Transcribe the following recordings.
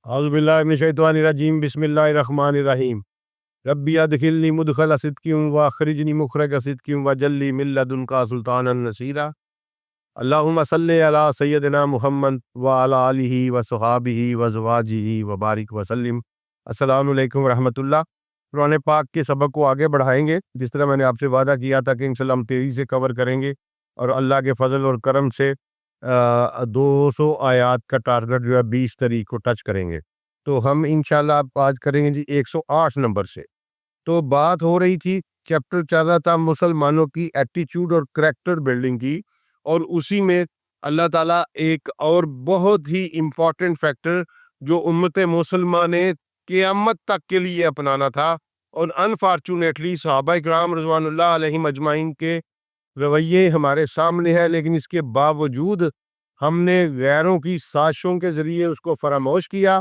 اعوذ باللہ من الشیطان الرجیم بسم اللہ الرحمن الرحیم ربی ادخلنی مدخل صدق واخرجنی مخرج صدق وجعل من لدنک سلطانا نصیرا اللہم صلی علی سیدنا محمد وعلی آلہ وصحابہ وازواجہ وبارک وسلم۔ السلام علیکم ورحمۃ اللہ۔ قرآن پاک کے سبق کو آگے بڑھائیں گے، جس طرح میں نے آپ سے وعدہ کیا تھا کہ انشاءاللہ ہم تیزی سے کور کریں گے، اور اللہ کے فضل اور کرم سے 200 آیات کا ٹارگٹ جو ہے 20 تاریخ کو ٹچ کریں گے۔ تو ہم انشاءاللہ آج کریں گے جی 108 نمبر سے۔ تو بات ہو رہی تھی، چیپٹر چل رہا تھا مسلمانوں کی ایٹیچیوڈ اور کریکٹر بلڈنگ کی، اور اسی میں اللہ تعالیٰ ایک اور بہت ہی امپورٹنٹ فیکٹر جو امت مسلمہ نے قیامت تک کے لیے اپنانا تھا، اور انفارچونیٹلی صحابہ کرام رضوان اللہ علیہم اجمعین کے رویے ہمارے سامنے ہے، لیکن اس کے باوجود ہم نے غیروں کی سازشوں کے ذریعے اس کو فراموش کیا،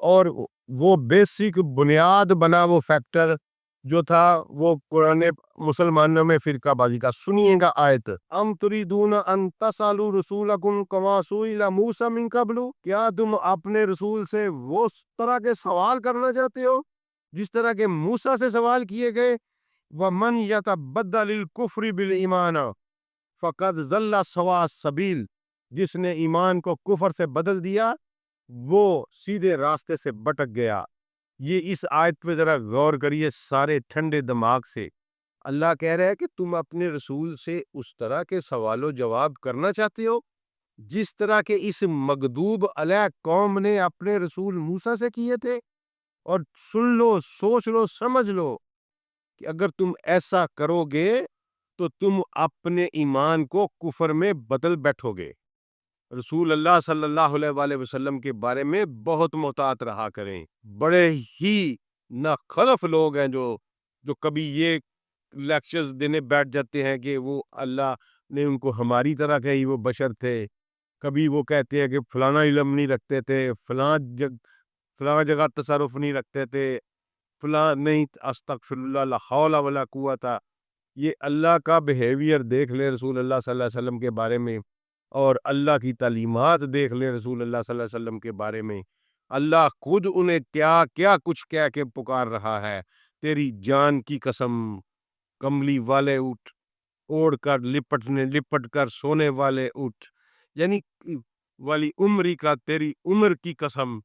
اور وہ بیسک بنیاد بنا وہ فیکٹر جو تھا وہ قرآن مسلمانوں میں فرقہ بازی کا۔ سنیے گا آیت، ام تریدون ان تسالوا رسولکم کما سئل موسیٰ من قبل، کیا تم اپنے رسول سے وہ طرح کے سوال کرنا چاہتے ہو جس طرح کے موسیٰ سے سوال کیے گئے؟ وَمَنْ يَتَبَدَّلِ الْكُفْرِ بِالْإِيمَانِ فَقَدْ ضَلَّ سَوَاءَ السَّبِيلِ، جس نے ایمان کو کفر سے بدل دیا وہ سیدھے راستے سے بھٹک گیا۔ یہ اس آیت پہ ذرا غور کریے سارے ٹھنڈے دماغ سے۔ اللہ کہہ رہا ہے کہ تم اپنے رسول سے اس طرح کے سوال و جواب کرنا چاہتے ہو جس طرح کے اس مغضوب علیہ قوم نے اپنے رسول موسیٰ سے کیے تھے۔ اور سن لو، سوچ لو، سمجھ لو کہ اگر تم ایسا کرو گے تو تم اپنے ایمان کو کفر میں بدل بیٹھو گے۔ رسول اللہ صلی اللہ علیہ وآلہ وسلم کے بارے میں بہت محتاط رہا کریں۔ بڑے ہی ناخلف لوگ ہیں جو کبھی یہ لیکچرز دینے بیٹھ جاتے ہیں کہ وہ اللہ نے ان کو ہماری طرح کہی، وہ بشر تھے۔ کبھی وہ کہتے ہیں کہ فلانا علم نہیں رکھتے تھے، فلاں جگہ تصرف نہیں رکھتے تھے، فلاں نہیں، استغفر اللہ، لا حول ولا قوت۔ یہ اللہ کا بیہیویئر دیکھ لیں رسول اللہ صلی اللہ علیہ وسلم کے بارے میں، اور اللہ کی تعلیمات دیکھ لیں رسول اللہ صلی اللہ علیہ وسلم کے بارے میں۔ اللہ خود انہیں کیا کیا کچھ کہہ کے پکار رہا ہے، تیری جان کی قسم، کملی والے اٹھ، اوڑھ کر لپٹ کر سونے والے اٹھ، یعنی والی عمری کا، تیری عمر کی قسم،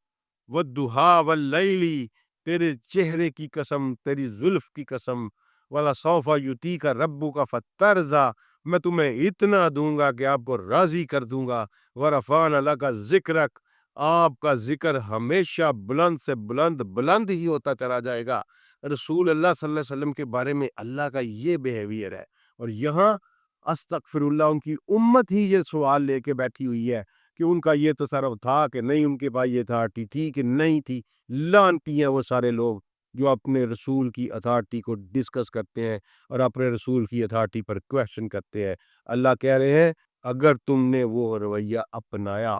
والضحیٰ واللیل، تیرے چہرے کی قسم، تیری زلف کی قسم، وَلَسَوْفَ يُعْطِيكَ رَبُّكَ فَتَرْضَىٰ، میں تمہیں اتنا دوں گا کہ آپ کو راضی کر دوں گا۔ وَرَفَعْنَا لَكَ ذِكْرَكَ، آپ کا ذکر ہمیشہ بلند سے بلند ہی ہوتا چلا جائے گا۔ رسول اللہ صلی اللہ علیہ وسلم کے بارے میں اللہ کا یہ بیہیویئر ہے، اور یہاں استغفر اللہ ان کی امت ہی یہ سوال لے کے بیٹھی ہوئی ہے کہ ان کا یہ تصرف تھا کہ نہیں، ان کے پاس یہ اتھارٹی تھی کہ نہیں تھی۔ لعنتی ہیں وہ سارے لوگ جو اپنے رسول کی اتھارٹی کو ڈسکس کرتے ہیں اور اپنے رسول کی اتھارٹی پر کویشچن کرتے ہیں۔ اللہ کہہ رہے ہیں اگر تم نے وہ رویہ اپنایا،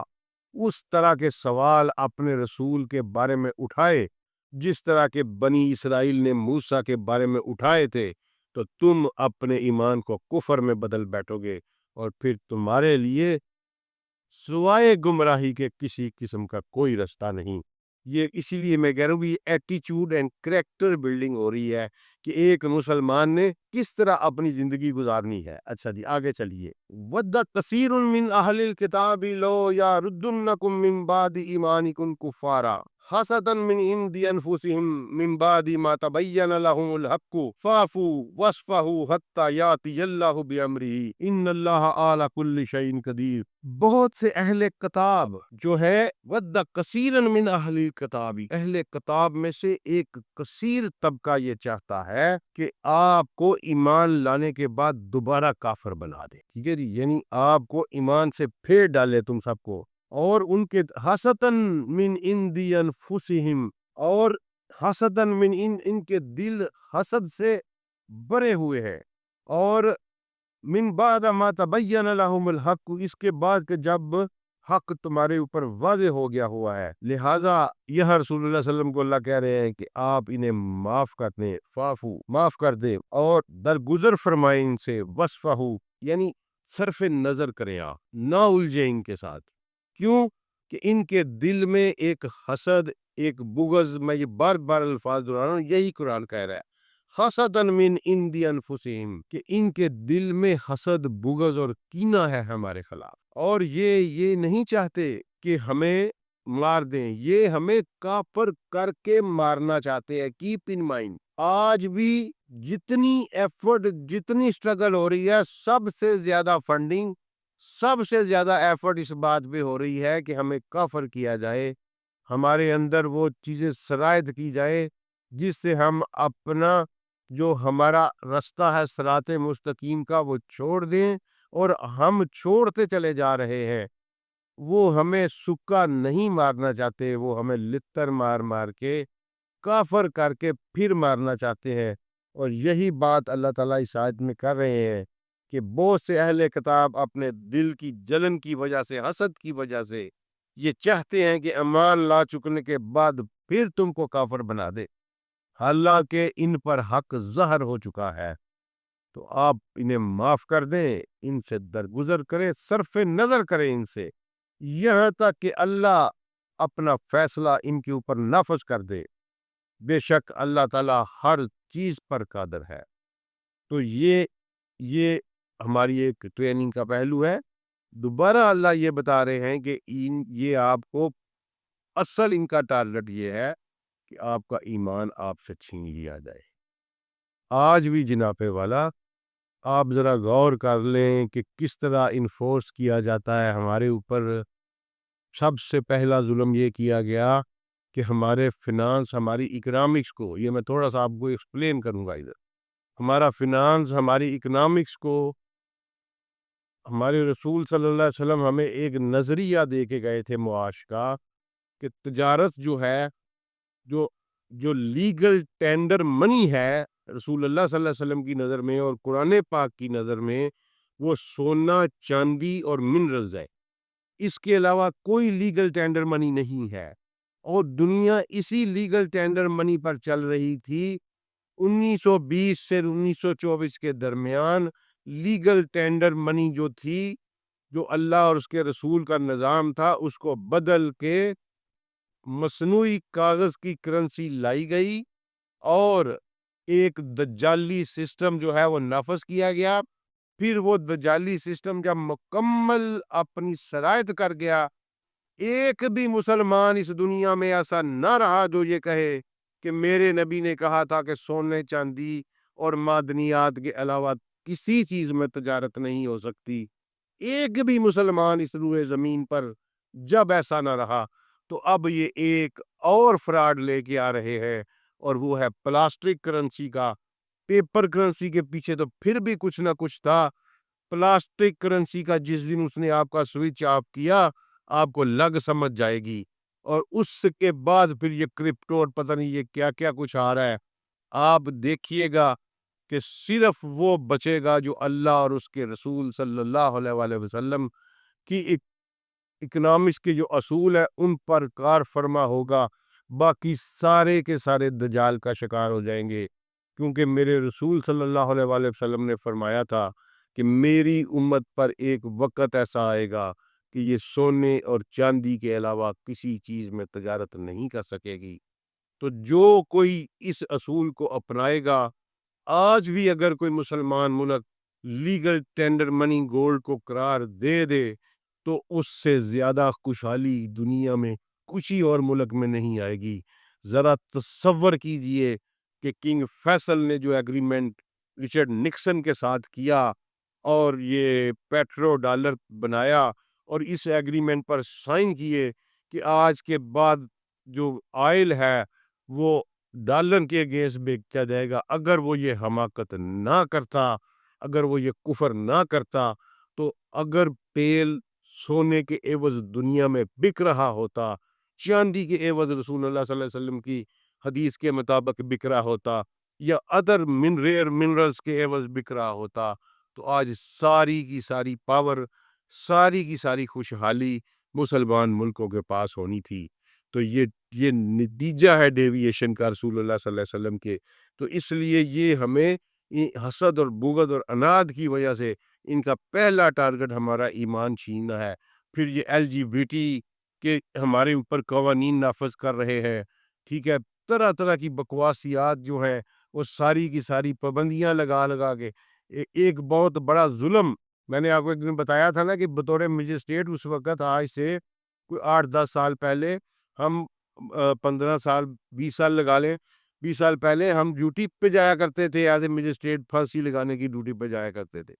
اس طرح کے سوال اپنے رسول کے بارے میں اٹھائے جس طرح کے بنی اسرائیل نے موسیٰ کے بارے میں اٹھائے تھے، تو تم اپنے ایمان کو کفر میں بدل بیٹھو گے، اور پھر تمہارے لیے سوائے گمراہی کے کسی قسم کا کوئی رستہ نہیں۔ یہ اسی لیے میں کہہ رہا ہوں یہ ایٹیچیوڈ اینڈ کریکٹر بلڈنگ ہو رہی ہے کہ ایک مسلمان نے کس طرح اپنی زندگی گزارنی ہے۔ اچھا جی آگے چلیے۔ وَدَّ كَثِيرٌ مِّنْ أَهْلِ الْكِتَابِ لَوْ يَرُدُّونَّكُم مِّن بَعْدِ إِيمَانِكُمْ كُفَّارًا حَسَدًا مِّنْ عِندِ أَنفُسِهِم مِّن بَعْدِ مَا تَبَيَّنَ لَهُمُ الْحَقُّ فَاعْفُوا وَاصْفَحُوا حَتَّىٰ يَأْتِيَ اللَّهُ بِأَمْرِهِ إِنَّ اللَّهَ عَلَىٰ كُلِّ شَيْءٍ قَدِيرٌ۔ بہت سے اہل کتاب جو ہے وَدَّ كَثِيرٌ مِّنْ أَهْلِ الْكِتَابِ، اہل کتاب میں سے ایک کثیر طبقہ یہ چاہتا ہے کہ آپ کو ایمان لانے کے بعد دوبارہ کافر بنا دے، ٹھیک ہے جی، یعنی آپ کو ایمان سے پھیر ڈالے تم سب کو، اور ان کے حسدًا من عند انفسہم، اور حسدًا من ان کے دل حسد سے بھرے ہوئے ہیں، اور من بعد ما تبین لہم الحق، اس کے بعد کہ جب حق تمہارے اوپر واضح ہو گیا ہوا ہے، لہٰذا یہ رسول اللہ صلی اللہ علیہ وسلم کو اللہ کہہ رہے ہیں کہ آپ انہیں معاف کر دیں، فافو معاف کر دیں، اور درگزر فرمائیں ان سے، وصفہو یعنی صرف نظر کریں، آپ نہ الجھیں ان کے ساتھ۔ کیوں کہ ان کے دل میں ایک حسد، ایک بغض، میں یہ بار بار الفاظ دہرا رہا ہوں، یہی قرآن کہہ رہا ہے، حسدًا من عند انفسہم، کہ ان کے دل میں حسد، بغض اور کینہ ہے ہمارے خلاف، اور یہ نہیں چاہتے کہ ہمیں مار دیں، یہ ہمیں کافر کر کے مارنا چاہتے ہیں۔ کیپ ان مائنڈ، آج بھی جتنی ایفرٹ، جتنی اسٹرگل ہو رہی ہے، سب سے زیادہ فنڈنگ، سب سے زیادہ ایفرٹ اس بات پہ ہو رہی ہے کہ ہمیں کافر کیا جائے، ہمارے اندر وہ چیزیں سرایت کی جائے جس سے ہم اپنا جو ہمارا رستہ ہے صراط مستقیم کا وہ چھوڑ دیں، اور ہم چھوڑتے چلے جا رہے ہیں۔ وہ ہمیں سکا نہیں مارنا چاہتے، وہ ہمیں لتر مار مار کے، کافر کر کے پھر مارنا چاہتے ہیں۔ اور یہی بات اللہ تعالیٰ اس آیت میں کر رہے ہیں کہ بہت سے اہل کتاب اپنے دل کی جلن کی وجہ سے، حسد کی وجہ سے یہ چاہتے ہیں کہ ایمان لا چکنے کے بعد پھر تم کو کافر بنا دے، حالانکہ ان پر حق ظاہر ہو چکا ہے۔ تو آپ انہیں معاف کر دیں، ان سے درگزر کریں، صرف نظر کریں ان سے، یہاں تک کہ اللہ اپنا فیصلہ ان کے اوپر نافذ کر دے۔ بے شک اللہ تعالیٰ ہر چیز پر قادر ہے۔ تو یہ ہماری ایک ٹریننگ کا پہلو ہے۔ دوبارہ اللہ یہ بتا رہے ہیں کہ یہ آپ کو اصل ان کا ٹارگٹ یہ ہے کہ آپ کا ایمان آپ سے چھین لیا جائے۔ آج بھی جناب والا آپ ذرا غور کر لیں کہ کس طرح انفورس کیا جاتا ہے ہمارے اوپر۔ سب سے پہلا ظلم یہ کیا گیا کہ ہمارے فنانس، ہماری اکنامکس کو، یہ میں تھوڑا سا آپ کو ایکسپلین کروں گا ادھر، ہمارا فنانس، ہماری اکنامکس کو، ہمارے رسول صلی اللہ علیہ وسلم ہمیں ایک نظریہ دے کے گئے تھے معاش کا، کہ تجارت جو ہے، جو لیگل ٹینڈر منی ہے رسول اللہ صلی اللہ علیہ وسلم کی نظر میں اور قرآن پاک کی نظر میں، وہ سونا، چاندی اور منرلز ہے۔ اس کے علاوہ کوئی لیگل ٹینڈر منی نہیں ہے، اور دنیا اسی لیگل ٹینڈر منی پر چل رہی تھی۔ 1920 سے 1924 کے درمیان لیگل ٹینڈر منی جو تھی، جو اللہ اور اس کے رسول کا نظام تھا، اس کو بدل کے مصنوعی کاغذ کی کرنسی لائی گئی، اور ایک دجالی سسٹم جو ہے وہ نافذ کیا گیا۔ پھر وہ دجالی سسٹم جب مکمل اپنی سرایت کر گیا، ایک بھی مسلمان اس دنیا میں ایسا نہ رہا جو یہ کہے کہ میرے نبی نے کہا تھا کہ سونے، چاندی اور معدنیات کے علاوہ کسی چیز میں تجارت نہیں ہو سکتی۔ ایک بھی مسلمان اس روئے زمین پر جب ایسا نہ رہا، تو اب یہ ایک اور فراڈ لے کے آ رہے ہیں، اور وہ ہے پلاسٹک کرنسی کا۔ پیپر کرنسی کے پیچھے تو پھر بھی کچھ نہ کچھ تھا، پلاسٹک کرنسی کا جس دن اس نے آپ کا سوئچ آف کیا، آپ کو لگ سمجھ جائے گی۔ اور اس کے بعد پھر یہ کرپٹو اور پتہ نہیں یہ کیا کیا کچھ آ رہا ہے۔ آپ دیکھیے گا کہ صرف وہ بچے گا جو اللہ اور اس کے رسول صلی اللہ علیہ وآلہ وسلم کی اکنامکس کے جو اصول ہے ان پر کار فرما ہوگا، باقی سارے کے سارے دجال کا شکار ہو جائیں گے۔ کیونکہ میرے رسول صلی اللہ علیہ وآلہ وسلم نے فرمایا تھا کہ میری امت پر ایک وقت ایسا آئے گا کہ یہ سونے اور چاندی کے علاوہ کسی چیز میں تجارت نہیں کر سکے گی۔ تو جو کوئی اس اصول کو اپنائے گا، آج بھی اگر کوئی مسلمان ملک لیگل ٹینڈر منی گولڈ کو قرار دے دے، تو اس سے زیادہ خوشحالی دنیا میں کسی اور ملک میں نہیں آئے گی۔ ذرا تصور کیجئے کہ کنگ فیصل نے جو ایگریمنٹ رچرڈ نکسن کے ساتھ کیا اور یہ پیٹرو ڈالر بنایا اور اس ایگریمنٹ پر سائن کیے کہ آج کے بعد جو آئل ہے وہ ڈالر کے اگینسٹ بیچا جائے گا۔ اگر وہ یہ حماقت نہ کرتا، اگر وہ یہ کفر نہ کرتا، تو اگر تیل سونے کے عوض دنیا میں بک رہا ہوتا، چاندی کے عوض رسول اللہ صلی اللہ علیہ وسلم کی حدیث کے مطابق بک رہا ہوتا، یا ادر ریئر منرلز کے عوض بک رہا ہوتا، تو آج ساری کی ساری پاور، ساری کی ساری خوشحالی مسلمان ملکوں کے پاس ہونی تھی۔ تو یہ نتیجہ ہے ڈیویشن کا رسول اللہ صلی اللہ علیہ وسلم کے۔ تو اس لیے یہ ہمیں حسد اور بغض اور عناد کی وجہ سے ان کا پہلا ٹارگٹ ہمارا ایمان چھیننا ہے۔ پھر یہ LGBT کہ ہمارے اوپر قوانین نافذ کر رہے ہیں، ٹھیک ہے، طرح طرح کی بکواسیات جو ہیں وہ ساری کی ساری پابندیاں لگا لگا کے ایک بہت بڑا ظلم. میں نے آپ کو ایک دن بتایا تھا نا کہ بطور مجسٹریٹ اس وقت آج سے کوئی 8-10 سال پہلے ہم 15 سال 20 سال لگا لیں، 20 سال پہلے ہم ڈیوٹی پہ جایا کرتے تھے ایز اے مجسٹریٹ، پھانسی لگانے کی ڈیوٹی پہ جایا کرتے تھے.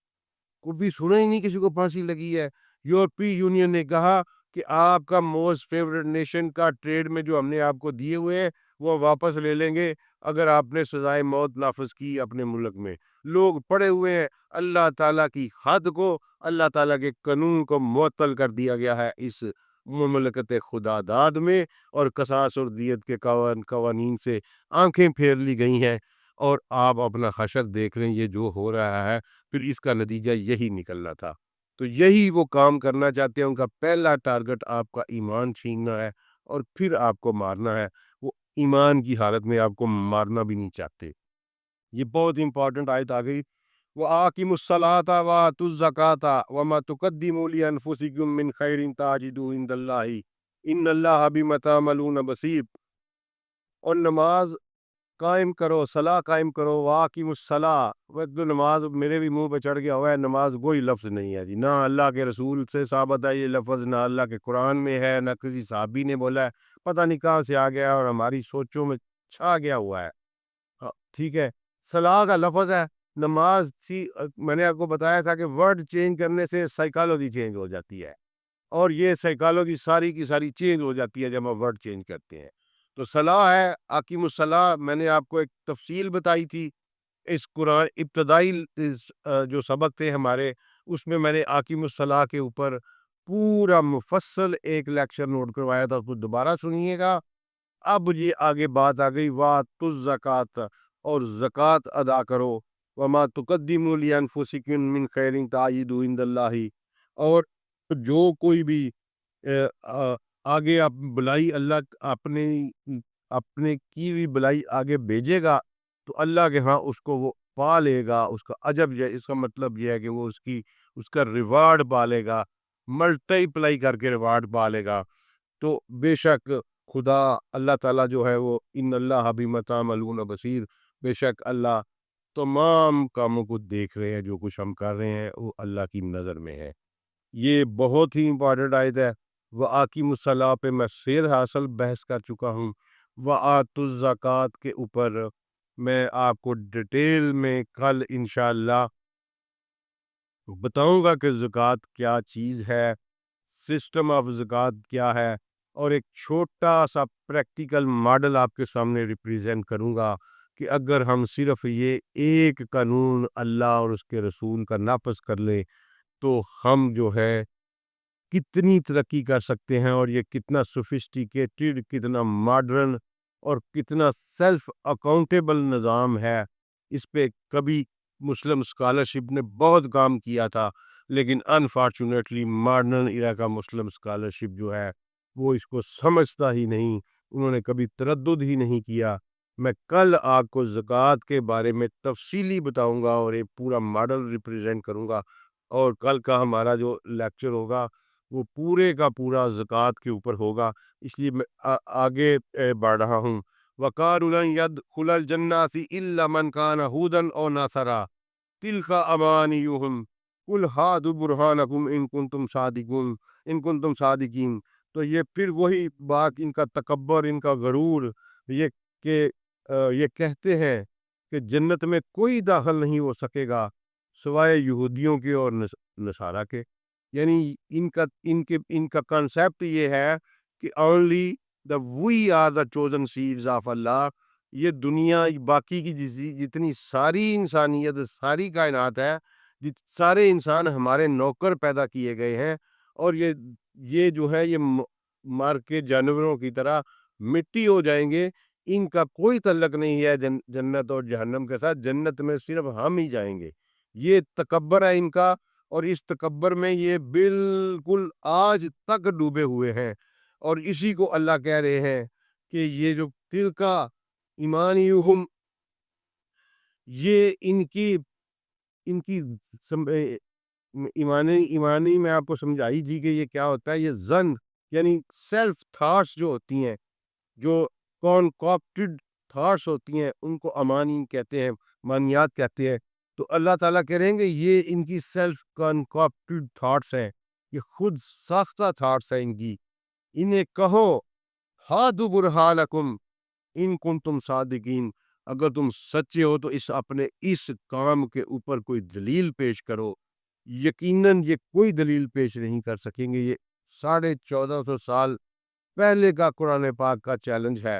کبھی سنا ہی نہیں کسی کو پھانسی لگی ہے. یورپی یونین نے کہا کہ آپ کا موسٹ فیوریٹ نیشن کا ٹریڈ میں جو ہم نے آپ کو دیے ہوئے ہیں وہ واپس لے لیں گے اگر آپ نے سزائے موت نافذ کی اپنے ملک میں. لوگ پڑے ہوئے ہیں. اللہ تعالیٰ کی حد کو، اللہ تعالیٰ کے قانون کو معطل کر دیا گیا ہے اس مملکت خدا داد میں، اور قصاص اور دیت کے قوانین سے آنکھیں پھیر لی گئی ہیں. اور آپ اپنا حشر دیکھ لیں، یہ جو ہو رہا ہے پھر اس کا نتیجہ یہی نکلنا تھا. تو یہی وہ کام کرنا چاہتے ہیں. ان کا پہلا ٹارگٹ آپ کا ایمان چھیننا ہے اور پھر آپ کو مارنا ہے. وہ ایمان کی حالت میں آپ کو مارنا بھی نہیں چاہتے. یہ بہت امپورٹنٹ آیت آ گئی. وَآقِمُوا الصَّلَاةَ وَآتُوا الزَّكَاةَ وَمَا تُقَدِّمُوا لِأَنفُسِكُم مِّن خَيْرٍ تَجِدُوهُ عِندَ اللَّهِ إِنَّ اللَّهَ بِمَا تَعْمَلُونَ بَصِيرٌ. اور نماز قائم کرو، صلاح قائم کرو. وَآقِمُوا الصَّلَاةَ، وہ تو نماز میرے بھی منہ پہ چڑھ گیا ہوا ہے. نماز کوئی لفظ نہیں ہے جی، نہ اللہ کے رسول سے ثابت ہے یہ لفظ، نہ اللہ کے قرآن میں ہے، نہ کسی صحابی نے بولا ہے. پتہ نہیں کہاں سے آ گیا اور ہماری سوچوں میں چھا گیا ہوا ہے. ٹھیک ہے، صلاح کا لفظ ہے. نماز میں نے آپ کو بتایا تھا کہ ورڈ چینج کرنے سے سائیکالوجی چینج ہو جاتی ہے، اور یہ سائیکالوجی ساری کی ساری چینج ہو جاتی ہے جب ہم ورڈ چینج کرتے ہیں. تو صلاح ہے اقیم الصلاح. میں نے آپ کو ایک تفصیل بتائی تھی اس قرآن ابتدائی جو سبق تھے ہمارے، اس میں نے اقیم الصلاح کے اوپر پورا مفصل ایک لیکچر نوٹ کروایا تھا. اس کو دوبارہ سنیے گا. اب یہ آگے بات آ گئی وَآتُوا الزَّكَاةَ، اور زکوٰۃ ادا کرو. وَمَا تُقَدِّمُوا لِأَنفُسِكُم مِّن خَيْرٍ تَجِدُوهُ عِندَ اللَّهِ. اور جو کوئی بھی آگے آپ بلائی اللہ اپنے کی ہوئی بلائی آگے بھیجے گا تو اللہ کے ہاں اس کو وہ پا لے گا. اس کا عجب یہ، اس کا مطلب یہ ہے کہ وہ اس کا ریوارڈ پا لے گا، ملٹی پلائی کر کے ریوارڈ پا لے گا. تو بے شک خدا اللہ تعالیٰ جو ہے وہ ان اللہ بما تعملون بصیر، بے شک اللہ تمام کاموں کو دیکھ رہے ہیں. جو کچھ ہم کر رہے ہیں وہ اللہ کی نظر میں ہے. یہ بہت ہی امپورٹنٹ آیت ہے. وَآقِمُوا الصَّلَاةَ پہ میں سیر حاصل بحث کر چکا ہوں. وَآتُوا الزَّكَاةَ کے اوپر میں آپ کو ڈیٹیل میں کل انشاءاللہ بتاؤں گا کہ زکوٰۃ کیا چیز ہے، سسٹم آف زکوٰۃ کیا ہے، اور ایک چھوٹا سا پریکٹیکل ماڈل آپ کے سامنے ریپریزنٹ کروں گا کہ اگر ہم صرف یہ ایک قانون اللہ اور اس کے رسول کا نافذ کر لیں تو ہم جو ہے کتنی ترقی کر سکتے ہیں، اور یہ کتنا سوفسٹیکیٹڈ، کتنا ماڈرن اور کتنا سیلف اکاؤنٹیبل نظام ہے. اس پہ کبھی مسلم اسکالرشپ نے بہت کام کیا تھا، لیکن انفارچونیٹلی ماڈرن ایرا کا مسلم اسکالرشپ جو ہے وہ اس کو سمجھتا ہی نہیں. انہوں نے کبھی تردد ہی نہیں کیا. میں کل آپ کو زکوٰۃ کے بارے میں تفصیلی بتاؤں گا اور ایک پورا ماڈل ریپریزنٹ کروں گا. اور کل کا ہمارا جو لیکچر ہوگا وہ پورے کا پورا زکوٰۃ کے اوپر ہوگا. اس لیے میں آگے بڑھ رہا ہوں. وَقَالُوا لَن يَدْخُلَ الْجَنَّةَ إِلَّا مَنْ كَانَ هُودًا أَوْ نَصَارَىٰ تِلْكَ أَمَانِيُّهُمْ قُلْ هَاتُوا بُرْهَانَكُمْ إِن كُنتُمْ صَادِقِينَ. تو یہ پھر وہی بات، ان کا تکبر، ان کا غرور، یہ کہ یہ کہتے ہیں کہ جنت میں کوئی داخل نہیں ہو سکے گا سوائے یہودیوں کے اور نصارہ کے. یعنی ان کا کنسیپٹ یہ ہے کہ only we are the chosen seeds of اللہ. یہ دنیا باقی کی جتنی ساری انسانیت، ساری کائنات ہے، سارے انسان ہمارے نوکر پیدا کیے گئے ہیں، اور یہ جو ہے یہ مار کے جانوروں کی طرح مٹی ہو جائیں گے. ان کا کوئی تعلق نہیں ہے جنت اور جہنم کے ساتھ. جنت میں صرف ہم ہی جائیں گے. یہ تکبر ہے ان کا، اور اس تکبر میں یہ بالکل آج تک ڈوبے ہوئے ہیں. اور اسی کو اللہ کہہ رہے ہیں کہ یہ جو تلکا ایمانیہم، یہ ان کی ایمانی میں آپ کو سمجھائی تھی کہ یہ کیا ہوتا ہے. یہ زن یعنی سیلف تھاٹس جو ہوتی ہیں، جو کانکاپٹڈ تھاٹس ہوتی ہیں، ان کو امانی کہتے ہیں، مانیات کہتے ہیں۔ تو اللہ تعالیٰ کہہ رہے ہیں کہ یہ ان کی سیلف کانکاپٹڈ تھاٹس ہیں، یہ خود ساختہ تھاٹس ہیں ان کی۔ انہیں کہو ہاتھو برہانکم ان کنتم صادقین، اگر تم سچے ہو تو اپنے اس کام کے اوپر کوئی دلیل پیش کرو۔ یقیناً یہ کوئی دلیل پیش نہیں کر سکیں گے۔ یہ 1450 سال پہلے کا قرآن پاک کا چیلنج ہے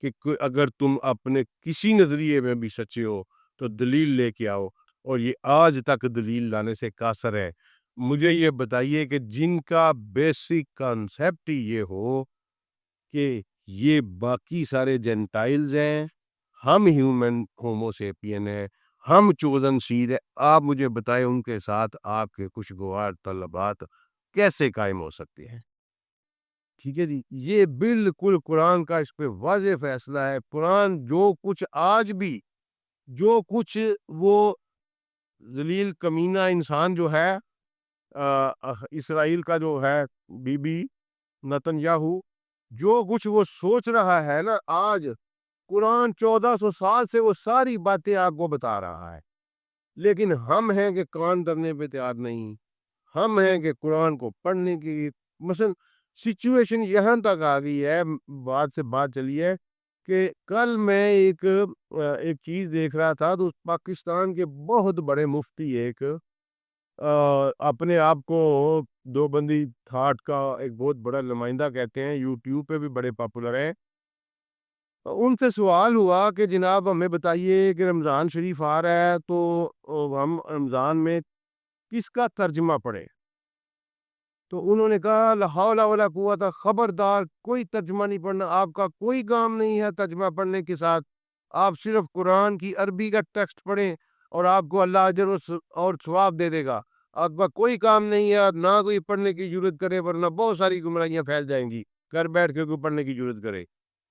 کہ اگر تم اپنے کسی نظریے میں بھی سچے ہو تو دلیل لے کے آؤ، اور یہ آج تک دلیل لانے سے قاصر ہے۔ مجھے یہ بتائیے کہ جن کا بیسک کانسیپٹ ہی یہ ہو کہ یہ باقی سارے جینٹائلز ہیں، ہم ہیومن ہوموسیپین ہیں، ہم چوزن سیڈ ہے، آپ مجھے بتائیں ان کے ساتھ آپ کے خوشگوار طلبات کیسے قائم ہو سکتے ہیں؟ ٹھیک ہے جی، یہ بالکل قرآن کا اس پہ واضح فیصلہ ہے۔ قرآن جو کچھ آج بھی، جو کچھ وہ ذلیل کمینہ انسان جو ہے، اسرائیل کا جو ہے بی بی نتن یاہو، جو کچھ وہ سوچ رہا ہے نا آج، قرآن 1400 سال سے وہ ساری باتیں آپ کو بتا رہا ہے، لیکن ہم ہیں کہ کان دھرنے پہ تیار نہیں، ہم ہیں کہ قرآن کو پڑھنے کی مثلا سچویشن یہاں تک آ گئی ہے، بات سے بات چلی ہے کہ کل میں ایک چیز دیکھ رہا تھا، تو پاکستان کے بہت بڑے مفتی ایک اپنے آپ کو دو بندی تھاٹ کا ایک بہت بڑا نمائندہ کہتے ہیں، یوٹیوب پہ بھی بڑے پاپولر ہیں، ان سے سوال ہوا کہ جناب ہمیں بتائیے کہ رمضان شریف آ رہا ہے تو ہم رمضان میں کس کا ترجمہ پڑھیں؟ تو انہوں نے کہا لا حول ولا قوت، خبردار کوئی ترجمہ نہیں پڑھنا، آپ کا کوئی کام نہیں ہے ترجمہ پڑھنے کے ساتھ، آپ صرف قرآن کی عربی کا ٹیکسٹ پڑھیں اور آپ کو اللہ اجر اور ثواب دے دے گا، آپ کا کوئی کام نہیں ہے، نہ کوئی پڑھنے کی ضرورت کرے، ورنہ بہت ساری گمراہیاں پھیل جائیں گی، گھر بیٹھ کے کوئی پڑھنے کی ضرورت کرے۔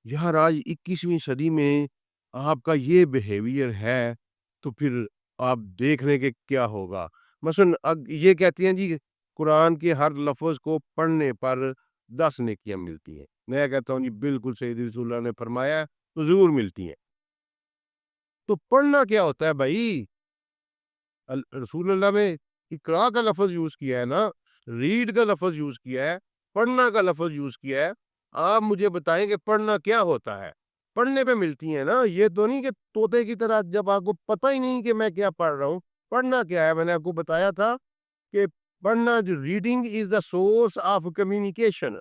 یار آج 21ویں صدی میں آپ کا یہ بیہیویئر ہے تو پھر آپ دیکھ لیں کہ کیا ہوگا۔ مثلا یہ کہتی ہیں جی قرآن کے ہر لفظ کو پڑھنے پر 10 نیکیاں ملتی ہیں، میں کہتا ہوں جی بالکل سید رسول اللہ نے فرمایا ہے تو ضرور ملتی ہیں۔ تو پڑھنا کیا ہوتا ہے بھائی؟ رسول اللہ نے اقرا کا لفظ یوز کیا ہے نا، ریڈ کا لفظ یوز کیا ہے، پڑھنا کا لفظ یوز کیا ہے۔ آپ مجھے بتائیں کہ پڑھنا کیا ہوتا ہے؟ پڑھنے پہ ملتی ہیں نا، یہ تو نہیں کہ طوطے کی طرح جب آپ کو پتہ ہی نہیں کہ میں کیا پڑھ رہا ہوں۔ پڑھنا کیا ہے؟ میں نے آپ کو بتایا تھا کہ پڑھنا، جو reading is the source of communication.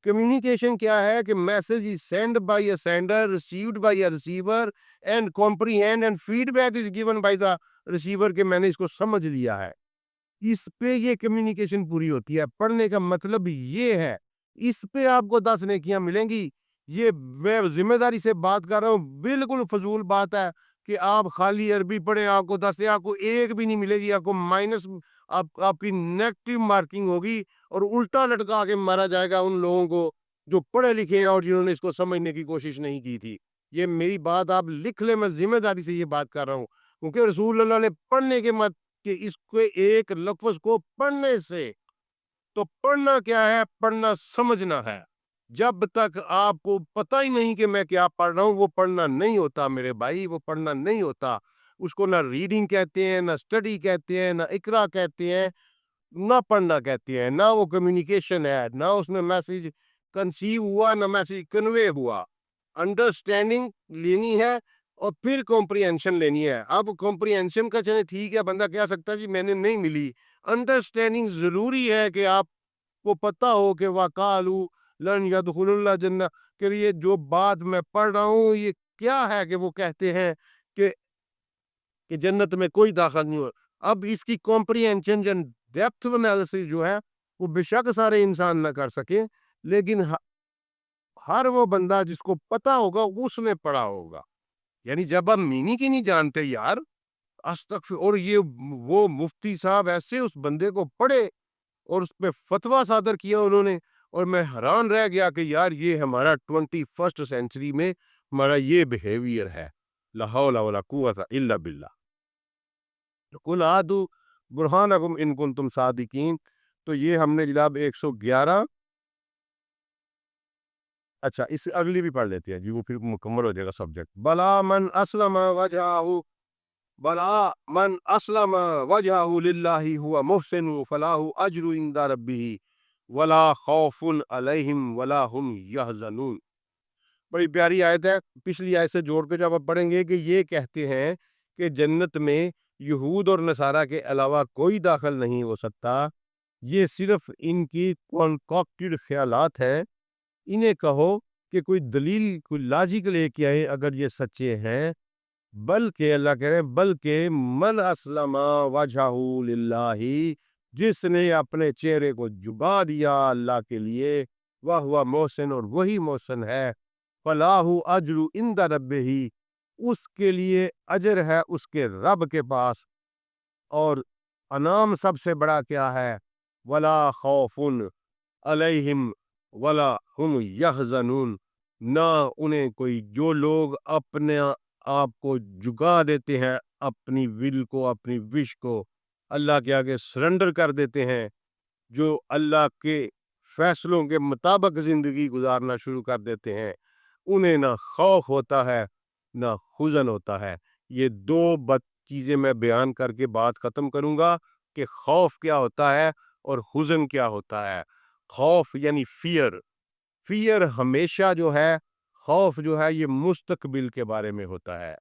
Communication کیا ہے کہ message is send by a sender, received by a receiver and comprehend and feedback is given by the receiver, کہ میں نے اس کو سمجھ لیا ہے، اس پہ یہ کمیونیکیشن پوری ہوتی ہے۔ پڑھنے کا مطلب یہ ہے، اس پہ آپ کو 10 نیکیاں ملیں گی۔ یہ میں ذمہ داری سے بات کر رہا ہوں، بالکل فضول بات ہے کہ آپ خالی عربی پڑھیں آپ کو 10، آپ کو ایک بھی نہیں ملے گی، آپ کو مائنس، آپ کی نیگیٹو مارکنگ ہوگی، اور الٹا لٹکا کے مارا جائے گا ان لوگوں کو جو پڑھے لکھے ہیں اور جنہوں نے اس کو سمجھنے کی کوشش نہیں کی تھی۔ یہ میری بات آپ لکھ لیں، میں ذمہ داری سے یہ بات کر رہا ہوں، کیونکہ رسول اللہ نے پڑھنے کے مت کہ اس کو ایک لفظ کو پڑھنے سے، تو پڑھنا کیا ہے؟ پڑھنا سمجھنا ہے۔ جب تک آپ کو پتہ ہی نہیں کہ میں کیا پڑھ رہا ہوں، وہ پڑھنا نہیں ہوتا میرے بھائی، وہ پڑھنا نہیں ہوتا۔ اس کو نہ ریڈنگ کہتے ہیں، نہ اسٹڈی کہتے ہیں، نہ اقرا کہتے ہیں، نہ پڑھنا کہتے ہیں، نہ وہ کمیونیکیشن ہے، نہ اس میں میسج کنسیو ہوا، نہ میسج کنوے ہوا۔ انڈرسٹینڈنگ لینی ہے اور پھر کمپریہنشن لینی ہے۔ اب کمپریہنشن کا چلے ٹھیک ہے، بندہ کہہ سکتا ہے جی میں نے نہیں ملی، انڈرسٹینڈنگ ضروری ہے کہ آپ کو پتہ ہو کہ وَقَالُوا لَن يَدْخُلُوا الْجَنَّةَ، کہ یہ جو بات میں پڑھ رہا ہوں یہ کیا ہے کہ وہ کہتے ہیں کہ جنت میں کوئی داخل نہیں ہو۔ اب اس کی کمپریہنشن یا ڈیپتھ انالیسس جو ہے وہ بے شک سارے انسان نہ کر سکیں، لیکن ہر وہ بندہ جس کو پتہ ہوگا اس نے پڑھا ہوگا۔ یعنی جب آپ میننگ کی نہیں جانتے یار، استغفر، اور یہ وہ مفتی صاحب ایسے اس بندے کو پڑھے اور اس پہ فتویٰ صادر کیا انہوں نے، اور میں حیران رہ گیا کہ یار یہ ہمارا 21 سینچری میں ہمارا یہ بیہیویئر ہے۔ لا حول ولا قوت الا باللہ۔ قل ہاتوا برہانکم ان کنتم صادقین۔ تو یہ ہم نے جناب 111 اچھا اس اگلی بھی پڑھ لیتے ہیں جی، وہ پھر مکمل ہو جائے گا سبجیکٹ۔ بلا من اسلم وجہہ للہ ہوا محسن فلاح اجر عند ربہ ولا خوف علیہم ولا هم یحزنون۔ بڑی پیاری آیت ہے، پچھلی آیت سے جوڑ کے جب آپ پڑھیں گے کہ یہ کہتے ہیں کہ جنت میں یہود اور نصارہ کے علاوہ کوئی داخل نہیں ہو سکتا، یہ صرف ان کی کنکاکٹڈ خیالات ہیں، انہیں کہو کہ کوئی دلیل کوئی لاجک لے کے آئے اگر یہ سچے ہیں، بلکہ اللہ کہہ رہے ہیں بلکہ من اسلم وجہہ للہ، جس نے اپنے چہرے کو جھکا دیا اللہ کے لیے، وہ ہوا محسن اور وہی محسن ہے، فلاح اجر عند ربہ، اس کے لیے اجر ہے اس کے رب کے پاس، اور انعام سب سے بڑا کیا ہے، ولا خوف علیہم ولا هم یحزنون، نہ انہیں کوئی، جو لوگ اپنے آپ کو جھکا دیتے ہیں، اپنی ول کو اپنی وش کو اللہ کے آگے سرنڈر کر دیتے ہیں، جو اللہ کے فیصلوں کے مطابق زندگی گزارنا شروع کر دیتے ہیں، انہیں نہ خوف ہوتا ہے نہ حزن ہوتا ہے۔ یہ دو چیزیں میں بیان کر کے بات ختم کروں گا کہ خوف کیا ہوتا ہے اور حزن کیا ہوتا ہے۔ خوف یعنی فیئر ہمیشہ جو ہے، خوف جو ہے یہ مستقبل کے بارے میں ہوتا ہے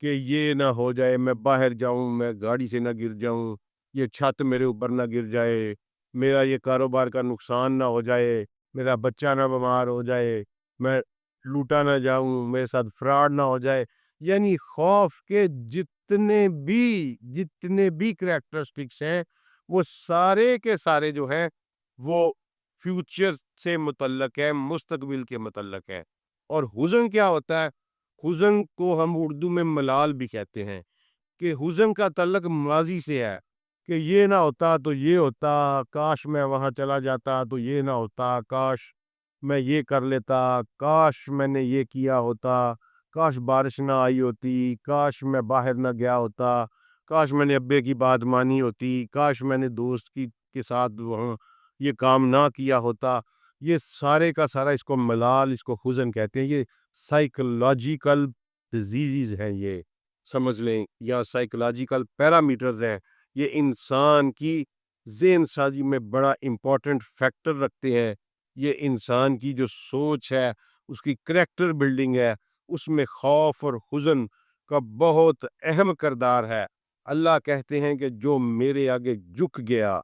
کہ یہ نہ ہو جائے، میں باہر جاؤں، میں گاڑی سے نہ گر جاؤں، یہ چھت میرے اوپر نہ گر جائے، میرا یہ کاروبار کا نقصان نہ ہو جائے، میرا بچہ نہ بیمار ہو جائے، میں لوٹا نہ جاؤں، میرے ساتھ فراڈ نہ ہو جائے۔ یعنی خوف کے جتنے بھی کریکٹرسٹکس ہیں، وہ سارے کے سارے جو ہیں وہ فیوچر سے متعلق ہے، مستقبل کے متعلق ہے۔ اور حزن کیا ہوتا ہے؟ حزن کو ہم اردو میں ملال بھی کہتے ہیں، کہ حزن کا تعلق ماضی سے ہے، کہ یہ نہ ہوتا تو یہ ہوتا، کاش میں وہاں چلا جاتا تو یہ نہ ہوتا، کاش میں یہ کر لیتا، کاش میں نے یہ کیا ہوتا، کاش بارش نہ آئی ہوتی، کاش میں باہر نہ گیا ہوتا، کاش میں نے ابے کی بات مانی ہوتی، کاش میں نے دوست کے ساتھ وہاں یہ کام نہ کیا ہوتا۔ یہ سارے کا سارا اس کو ملال، اس کو حزن کہتے ہیں۔ یہ سائیکولوجیکل ڈیزیز ہیں، یہ سمجھ لیں، یا سائیکولوجیکل پیرامیٹرز ہیں، یہ انسان کی ذہن سازی میں بڑا امپورٹنٹ فیکٹر رکھتے ہیں۔ یہ انسان کی جو سوچ ہے، اس کی کریکٹر بلڈنگ ہے، اس میں خوف اور حزن کا بہت اہم کردار ہے۔ اللہ کہتے ہیں کہ جو میرے آگے جھک گیا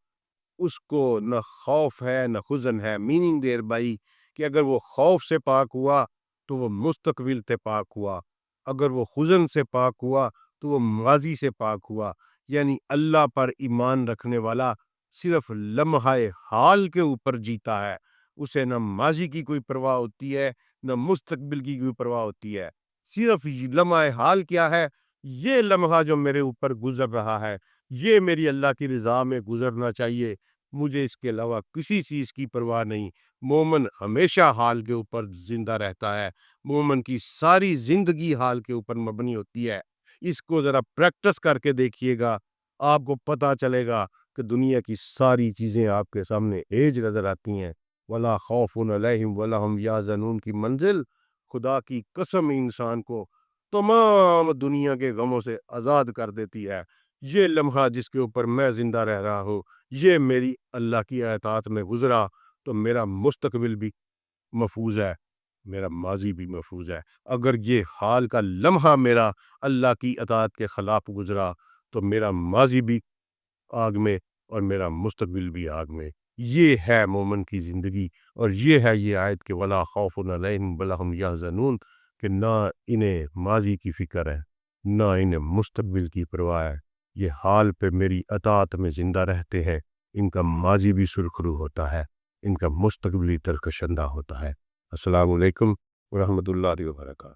اس کو نہ خوف ہے نہ حزن ہے، میننگ دیر بائی کہ اگر وہ خوف سے پاک ہوا تو وہ مستقبل سے پاک ہوا، اگر وہ حزن سے پاک ہوا تو وہ ماضی سے پاک ہوا۔ یعنی اللہ پر ایمان رکھنے والا صرف لمحہ حال کے اوپر جیتا ہے، اسے نہ ماضی کی کوئی پرواہ ہوتی ہے نہ مستقبل کی کوئی پرواہ ہوتی ہے، صرف لمحہ حال کیا ہے، یہ لمحہ جو میرے اوپر گزر رہا ہے یہ میری اللہ کی رضا میں گزرنا چاہیے، مجھے اس کے علاوہ کسی چیز کی پرواہ نہیں۔ مومن ہمیشہ حال کے اوپر زندہ رہتا ہے، مومن کی ساری زندگی حال کے اوپر مبنی ہوتی ہے۔ اس کو ذرا پریکٹس کر کے دیکھیے گا، آپ کو پتہ چلے گا کہ دنیا کی ساری چیزیں آپ کے سامنے ہیج نظر آتی ہیں۔ ولا خوف علیہم ولا هم یحزنون کی منزل خدا کی قسم انسان کو تمام دنیا کے غموں سے آزاد کر دیتی ہے۔ یہ لمحہ جس کے اوپر میں زندہ رہ رہا ہوں، یہ میری اللہ کی اطاعت میں گزرا تو میرا مستقبل بھی محفوظ ہے، میرا ماضی بھی محفوظ ہے۔ اگر یہ حال کا لمحہ میرا اللہ کی اطاعت کے خلاف گزرا تو میرا ماضی بھی آگ میں اور میرا مستقبل بھی آگ میں۔ یہ ہے مومن کی زندگی، اور یہ ہے یہ آیت کہ ولا خوف علیہم ولا هم یحزنون، کہ نہ انہیں ماضی کی فکر ہے نہ انہیں مستقبل کی پرواہ ہے، یہ حال پہ میری اطاعت میں زندہ رہتے ہیں، ان کا ماضی بھی سرخرو ہوتا ہے، ان کا مستقبلی ترکشندہ ہوتا ہے۔ السلام علیکم ورحمۃ اللہ وبرکاتہ۔